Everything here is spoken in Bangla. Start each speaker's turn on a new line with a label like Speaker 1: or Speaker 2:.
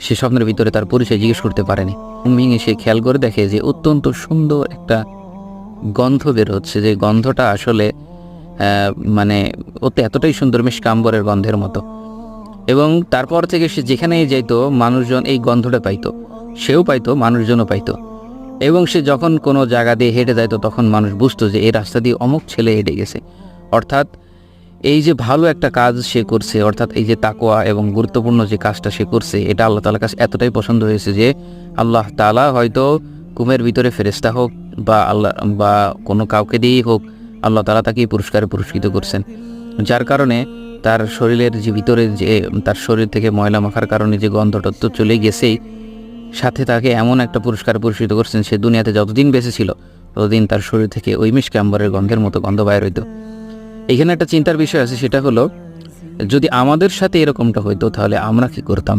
Speaker 1: সে স্বপ্নের ভিতরে তার পরিচয় জিজ্ঞেস করতে পারেনি। ঘুম ভেঙে সে খেয়াল করে দেখে যে অত্যন্ত সুন্দর একটা গন্ধ বের হচ্ছে, যে গন্ধটা আসলে মানে এতটাই সুন্দর, মিশক আম্বরের গন্ধের মতো। এবং তারপর থেকে সে যেখানেই যাইতো মানুষজন এই গন্ধটা পাইতো, সেও পাইতো, মানুষজনও পাইতো। এবং সে যখন কোনো জায়গা দিয়ে হেঁটে যাইতো তখন মানুষ বুঝতো যে এই রাস্তা দিয়ে অমুক ছেলে হেঁটে গেছে। অর্থাৎ এই যে ভালো একটা কাজ সে করছে, অর্থাৎ এই যে তাকওয়া এবং গুরুত্বপূর্ণ যে কাজটা সে করছে, এটা আল্লাহ তাআলার কাছে এতটাই পছন্দ হয়েছে যে আল্লাহ তাআলা হয়তো ঘুমের ভিতরে ফেরেশতা হোক বা আল্লাহ বা কোনো কাউকে দিয়েই হোক, আল্লাহ তাআলা তাকে পুরস্কারে পুরস্কৃত করছেন। যার কারণে তার শরীরের যে ভিতরে যে তার শরীর থেকে ময়লা মাখার কারণে যে গন্ধটা তো চলে গেছেই, সাথে তাকে এমন একটা পুরস্কার পুরস্কৃত করছেন, সে দুনিয়াতে যতদিন বেঁচে ছিল ততদিন তার শরীর থেকে ওই মিশক আম্বরের গন্ধের মতো গন্ধ বাইর হইতো। এখানে একটা চিন্তার বিষয় আছে, সেটা হলো যদি আমাদের সাথে এরকমটা হইতো তাহলে আমরা কি করতাম।